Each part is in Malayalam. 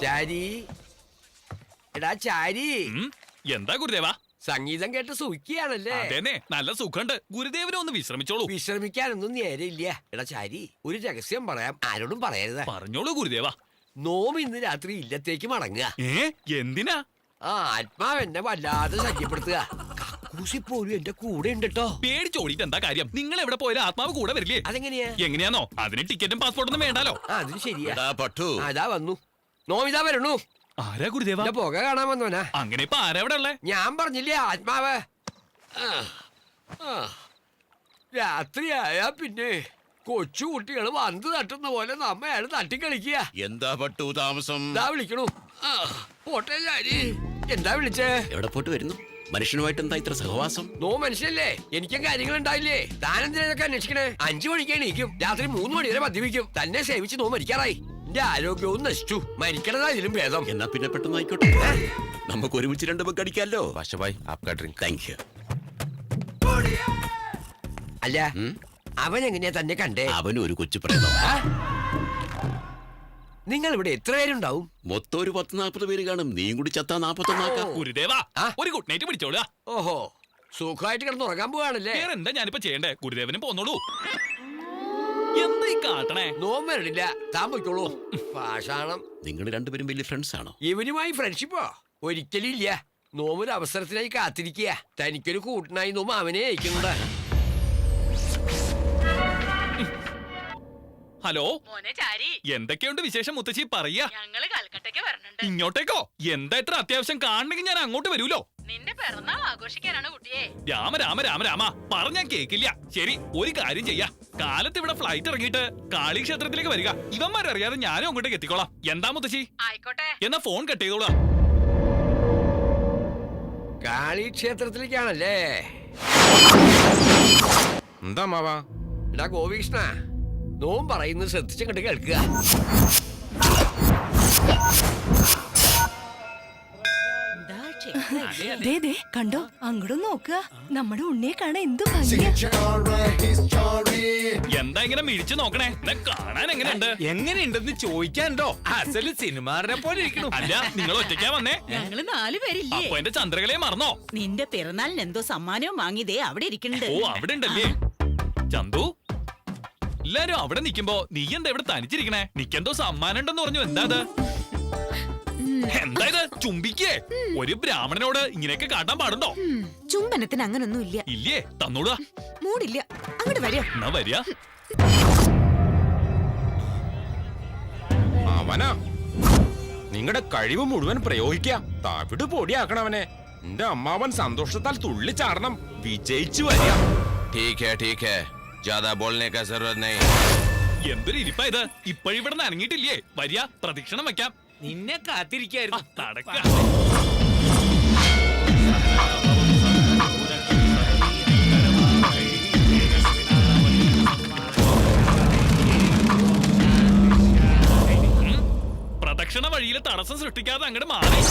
ചാരി എടാ ചാരി. എന്താ ഗുരുദേവ? സംഗീതം കേട്ട് സുഖിയാണല്ലേ? അതേനെ, നല്ല സുഖണ്ട്. ഗുരുദേവനെ ഒന്ന് വിശ്രമിച്ചോളൂ. വിശ്രമിക്കാനൊന്നും നേരെയില്ല. എടാ ചാരി, ഒരു രഹസ്യം പറയാം, ആരോടും പറയരുത്. പറഞ്ഞോളൂ ഗുരുദേവ. നോം ഇന്ന് രാത്രി ഇല്ലത്തേക്ക് മടങ്ങുക. എന്തിനാ? ആത്മാവ് എന്നെ വല്ലാതെ ശല്യപ്പെടുത്തുക. കക്കൂസി പോലും എന്റെ കൂടെ ഉണ്ട് കേട്ടോ. പേടിച്ചോടിയിട്ട് എന്താ കാര്യം? നിങ്ങൾ എവിടെ പോയാലും ആത്മാവ് കൂടെ വരില്ലേ? അതെങ്ങനെയാ? എങ്ങനെയാന്നോ? അതിന് ടിക്കറ്റും പാസ്പോർട്ടൊന്നും വേണ്ടാലോ. അതിന് ശരിയാ. അതാ വന്നു. നോമിതാ വരണു. ആരാ ഗുരുദേവ? പുക കാണാൻ വന്നവനാ. അങ്ങനെ ഇപ്പൊ ആരാ ഇവിടെ ഉള്ളേ? ഞാൻ പറഞ്ഞില്ലേ, ആത്മാവ്. രാത്രിയായാ പിന്നെ കൊച്ചു കുട്ടികൾ വന്ന് തട്ടുന്ന പോലെ നമ്മയാണ് തട്ടിക്കളിക്കുക. എന്താ പട്ടു താമസം? എന്താ വിളിക്കണു? പോട്ടെ ചാരി. എന്താ വിളിച്ചേ? എവിടെ പോയിട്ട് വരുന്നു? മനുഷ്യനുമായിട്ട് എന്താ ഇത്ര സഹവാസം? നോ മനുഷ്യല്ലേ, എനിക്കും കാര്യങ്ങൾ ഉണ്ടായില്ലേ? താനെന്തിനൊക്കെ അന്വേഷിക്കണേ? 5 മണിക്ക് എണീക്കും, രാത്രി 3 മണി വരെ മദ്യപിക്കും. തന്നെ സേവിച്ച് നോ മരിക്കാറായി. എന്റെ ആരോഗ്യവും നശിച്ചു. മരിക്കണതാ ഇതിലും ഭേദം. എന്നാ പിന്നെ പെട്ടെന്ന് ആയിക്കോട്ടെ, നമുക്ക് ഒരുമിച്ച് 2 ബക്ക് അടിക്കാമല്ലോ. Thank you. അല്ല, അവൻ എങ്ങനെയാ തന്നെ കണ്ടേ? അവനും ഒരു കൊച്ചു പ്രേതം. നിങ്ങൾ ഇവിടെ എത്ര പേരുണ്ടാവും? മൊത്തം ഒരു 10-40 പേര് കാണും. നീയും കൂടി ചത്താ 41. ഗുരുദേവ, ഒരു ഗുഡ് നൈറ്റ് പിടിച്ചോളുക. ഓഹോ, സുഖമായിട്ട് കിടന്ന് ഉറങ്ങാൻ പോവാണല്ലേ? എന്താ ഞാനിപ്പോ ചെയ്യണ്ടേ? ഗുരുദേവനും പോന്നോളൂ. എന്താ ഈ കാട്ടണേ? നോം വരണില്ല, താൻ പോയിക്കോളൂ. പാഷാണം. നിങ്ങൾ രണ്ടുപേരും വലിയ ഫ്രണ്ട്സ് ആണോ? ഇവനുമായി ഫ്രണ്ട്ഷിപ്പോ? ഒരിക്കലും ഇല്ല. നോമൊരു അവസരത്തിനായി കാത്തിരിക്കുക. തനിക്കൊരു കൂട്ടിനായി നോമ അവനെ അയക്കുന്നുണ്ട്. ഹലോ മോനെ ചാരി, എന്തൊക്കെയുണ്ട് വിശേഷം മുത്തശ്ശി? പറയാ. ഞങ്ങള് കൽക്കട്ടയ്ക്ക് വരണുണ്ട്. ഇങ്ങോട്ടേക്കോ? എന്താ ഇത്ര അത്യാവശ്യം? കാണണമെങ്കിൽ ഞാൻ അങ്ങോട്ട് വരൂലോ. നിന്റെ പിറന്നാൾ ആഘോഷിക്കാനാണ് കുട്ടിയെ. രാമ രാമ രാമ രാമ പറഞ്ഞാ കേക്കില്ല. ശരി, ഒരു കാര്യം ചെയ്യാ. കാലത്ത് ഇവിടെ ഫ്ലൈറ്റ് ഇറങ്ങിയിട്ട് കാളി ക്ഷേത്രത്തിലേക്ക് വരിക. ഇവന്മാരറിയാതെ ഞാനും അങ്ങോട്ടേക്ക് എത്തിക്കോളാം. എന്താ മുത്തശ്ശി? ആയിക്കോട്ടെ. എന്നാ ഫോൺ കട്ട് ചെയ്തോളാം. കാളി ക്ഷേത്രത്തിലേക്കാണല്ലേ? എന്താ മാവാ? എടാ ഗോപികൃഷ്ണ, നോം പറയുന്നത് ശ്രദ്ധിച്ചങ്ങോട്ട് കേൾക്കുക. കണ്ടോ, അങ്ങോട്ടും നോക്കുക. നമ്മുടെ ഉണ്ണിയെ കാണാൻ എന്ത് ഭംഗിയാ. എന്താ ഇങ്ങനെ മിഴിച്ചു നോക്കണേ? കാണാൻ എങ്ങനെയുണ്ട്? എങ്ങനെയുണ്ടെന്ന് ചോദിക്കാണ്ടോ? അസല് സിനിമാറിനെ പോലെ ഇരിക്കണു. അല്ല, നിങ്ങൾ ഒറ്റയ്ക്കാ വന്നേ? ഞങ്ങള് 4 പേരില്ലേ? അപ്പൊ എന്റെ ചന്ദ്രകലയെ മറന്നോ? നിന്റെ പിറന്നാളിന് എന്തോ സമ്മാനവും വാങ്ങിയതേ അവിടെ ഇരിക്കുന്നുണ്ട്. ഓ, അവിടെ ഉണ്ടല്ലേ ചന്തു? എല്ലാരും അവിടെ നിക്കുമ്പോ നീ എന്താ ഇവിടെ തനിച്ചിരിക്കണേ? നിക്കെന്തോ സമ്മാനം ഉണ്ടെന്ന് പറഞ്ഞു. എന്താ അത്? എന്താ ഇത്? ചുംബിക്കേ? ഒരു ബ്രാഹ്മണനോട് ഇങ്ങനെയൊക്കെ കാട്ടാൻ പാടുണ്ടോ? ചുംബനത്തിന് അങ്ങനൊന്നും ഇല്ല. ഇല്ലേ? തന്നോടുക. മൂടില്ല. അങ്ങോട്ട് വരിക. എന്നാ വരിക. അവനാ നിങ്ങളുടെ കഴിവ് മുഴുവൻ പ്രയോഗിക്കാം. തവിട് പൊടിയാക്കണവനെ. എന്റെ അമ്മാവൻ സന്തോഷത്താൽ തുള്ളിച്ചാടണം. വിജയിച്ചു വരിക. എന്തൊരു ഇരിപ്പാ ഇത്? ഇപ്പോഴിവിടെ അനങ്ങിയിട്ടില്ലേ? വരിക, പ്രദക്ഷിണം വെക്കാം. നിന്നെ കാത്തിരിക്കായിരുന്നു. നടക്ക. പ്രദക്ഷിണ വഴിയിൽ തടസ്സം സൃഷ്ടിക്കാതെ അങ്ങോട്ട് മാറി.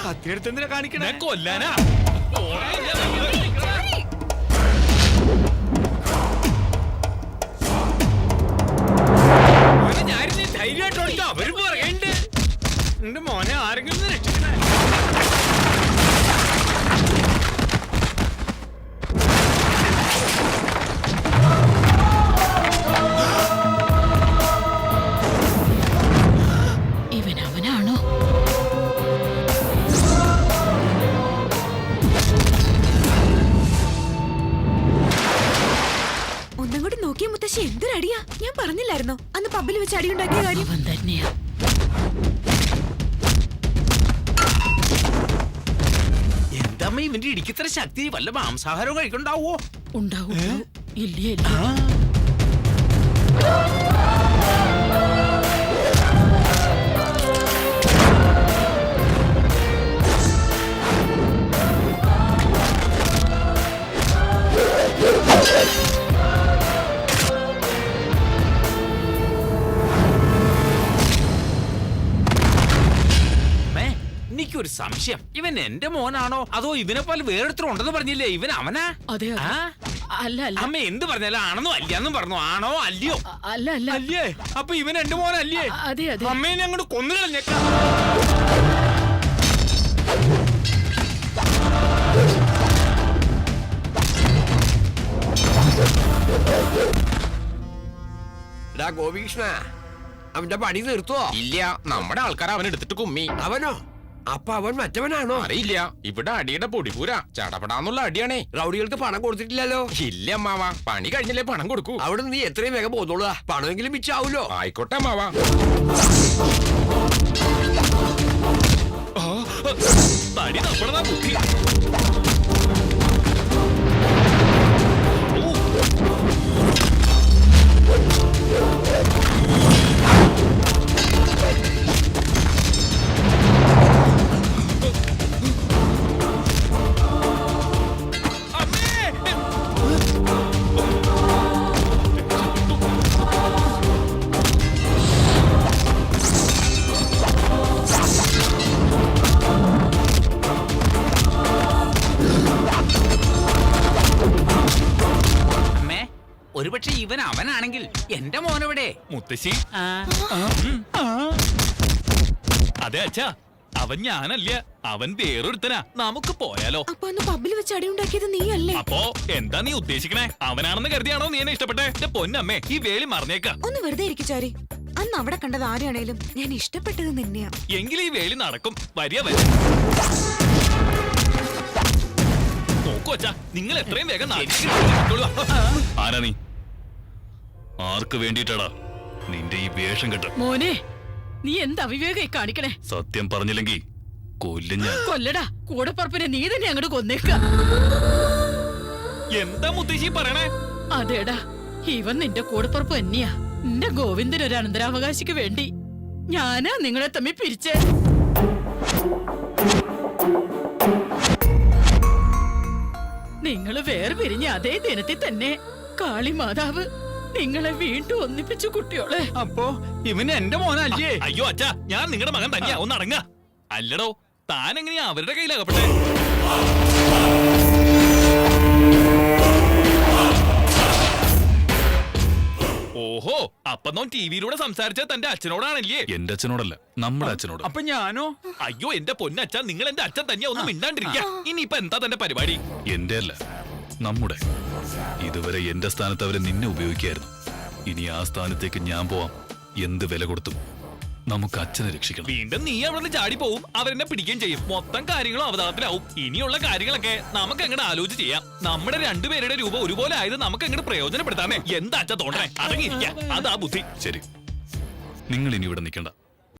കത്തിയെടുത്തെന്തിനാ കാണിക്കണേ? കൊല്ലാനാ? ഞാനിനി ധൈര്യമായിട്ട് ഓടിച്ചോ. അവര് പറയണ്ട് എന്റെ മോനെ ആരെങ്കിലും രക്ഷിക്കണേ. ഇവനവനാണോ? ഒന്നും കൂടി നോക്കിയ മുത്തശ്ശി, എന്തൊരടിയാ. ഞാൻ പറഞ്ഞില്ലായിരുന്നോ അന്ന് പബ്ബിൽ വെച്ച് അടി ഉണ്ടാക്കിയ കാര്യം? അവൻ തന്നെയാ. എന്താ ഇവന്റെ ഇടിക്കിത്ര ശക്തി? വല്ല മാംസാഹാരവും കഴിക്കണ്ടാവോ? ഉണ്ടാവൂ. ഇല്ലേ? എനിക്കൊരു സംശയം. ഇവൻ എന്റെ മോനാണോ അതോ ഇവനെ പോലെ വേറെടുത്തും ഉണ്ടെന്ന് പറഞ്ഞില്ലേ? ഇവൻ അവനാ? അതെ. അല്ല അല്ല അമ്മ എന്ത് പറഞ്ഞാലും ആണെന്നോ അല്ലയെന്നും പറഞ്ഞു. ആണോ അല്ലയോ? അല്ല അല്ല അല്ലേ? അപ്പൊ ഇവൻ എന്റെ മോനല്ലേ? അതെ അതെ അമ്മേനെ അങ്ങോട്ട് കൊന്നു കളഞ്ഞേക്കാം. എടാ ഗോപികൃഷ്ണ, അവന്റെ പണി നിർത്തുവോ? ഇല്ല, നമ്മുടെ ആൾക്കാർ അവൻ എടുത്തിട്ട് കുമ്മി. അവനോ? അപ്പൊ അവൻ മറ്റവനാണോ? അറിയില്ല, ഇവിടെ അടിയുടെ പൊടിപൂരാ. ചടപടാന്നുള്ള അടിയാണേ. റൗഡികൾക്ക് പണം കൊടുത്തിട്ടില്ലല്ലോ. ഇല്ല അമ്മാവ, പണി കഴിഞ്ഞല്ലേ പണം കൊടുക്കൂ. അവിടെ നീ എത്രയും വേഗം പോന്നോളൂ. പണമെങ്കിലും മിച്ചാവൂലോ. ആയിക്കോട്ടെ അമ്മാവ. തടി നമ്മളതാ ബുദ്ധി. ഒരുപക്ഷെ ഇവൻ അവനാണെങ്കിൽ എന്റെ മോനെവിടെ? മുത്തശ്ശി, ആ അതെ അച്ഛാ, അവൻ ഞാനല്ല, അവൻ വേറൊരുത്തനാ. നമുക്ക് പോയാലോ? അപ്പൊ അന്ന് പബ്ബിൽ വെച്ച് അടിയുണ്ടാക്കിയത് നീ അല്ലേ? അപ്പോ എന്താ നീ ഉദ്ദേശിക്കണേ? അവനാണെന്ന് കരുതിയാണോ നീ എന്നെ ഇഷ്ടപ്പെട്ടെ? എന്റെ പൊന്നമ്മേ, ഈ വേലി മറന്നേക്ക. ഒന്ന് വെറുതെ ഇരിക്കു ചാരി. അന്ന് അവിടെ കണ്ടത് ആരെയാണേലും ഞാൻ ഇഷ്ടപ്പെട്ടത് നിന്നെയാ. എങ്കിൽ ഈ വേലി നടക്കും. വരിക വരെ നോക്കൂ അച്ഛാ, നിങ്ങൾ എത്രയും വേഗം ആരാ നീ? ആർക്ക് വേണ്ടിയിട്ടാടാ നിന്റെ ഈ വേഷം കെട്ട്? മോനെ, നീ എന്ത് അവിവേകായി കാണിക്കണേ? സത്യം പറഞ്ഞില്ലെങ്കിൽ കൊല്ലും ഞാൻ. കൊല്ലടാ, കൂടപ്പറപ്പിനെ നീ തന്നെ അങ്ങോട്ട് കൊന്നേക്ക. എന്താ മുത്തശ്ശി പറയണേ? അതേടാ, ഇവൻ നിന്റെ കൂടപ്പറപ്പ് തന്നെയാ. നിന്റെ ഗോവിന്ദന് ഒരു അനന്തരാവകാശിക്ക് വേണ്ടി ഞാനാ നിങ്ങളെ തമ്മിൽ പിരിച്ചേ. നിങ്ങള് വേറെ പിരിഞ്ഞ അതേ ദിനത്തിൽ തന്നെ കാളി മാതാവ് നിങ്ങളെ വീണ്ടും ഒന്നിപ്പിച്ചു കുട്ടിയോളെ. അപ്പോ ഇവൻ എന്റെ മോനല്ലേ? അയ്യോ അച്ഛാ, ഞാൻ നിങ്ങളുടെ മകൻ തന്നെയാ. ഒന്ന് അടങ്ങ. അല്ലടോ, താൻ എങ്ങനെയാ അവരുടെ കയ്യിലാകപ്പെട്ടെ? ഓഹോ, അപ്പൊ നോൻ ടിവിയിലൂടെ സംസാരിച്ച തന്റെ അച്ഛനോടാണല്ലേ? എന്റെ അച്ഛനോടല്ല, നമ്മുടെ അച്ഛനോട്. അപ്പൊ ഞാനോ? അയ്യോ എന്റെ പൊന്നച്ഛ, നിങ്ങൾ എന്റെ അച്ഛൻ തന്നെയാ. ഒന്ന് മിണ്ടാണ്ടിരിക്ക. ഇനിയിപ്പൊ എന്താ തന്റെ പരിപാടി? എന്റെ അല്ല, നമ്മുടെ. ഇതുവരെ എന്റെ സ്ഥാനത്ത് അവരെ നിന്നെ ഉപയോഗിക്കായിരുന്നു. ഇനി ആ സ്ഥാനത്തേക്ക് ഞാൻ പോവാം. എന്ത് വില കൊടുത്തും നമുക്ക് അച്ഛനെ രക്ഷിക്കണം. വീണ്ടും നീ അവിടെ ചാടി പോവും, അവരെന്നെ പിടിക്കുകയും ചെയ്യും. മൊത്തം കാര്യങ്ങളും അവതാളത്തിലാവും. ഇനിയുള്ള കാര്യങ്ങളൊക്കെ നമുക്ക് എങ്ങനെ ആലോചിച്ച് ചെയ്യാം. നമ്മുടെ രണ്ടുപേരുടെ രൂപ ഒരുപോലെ ആയത് നമുക്ക് എങ്ങനെ പ്രയോജനപ്പെടുത്താമേ? എന്താ അച്ഛ തോന്നണേ? അടങ്ങിയിരിക്കാം. അതാ ബുദ്ധി. ശരി, നിങ്ങൾ ഇനി ഇവിടെ നിൽക്കണ്ട.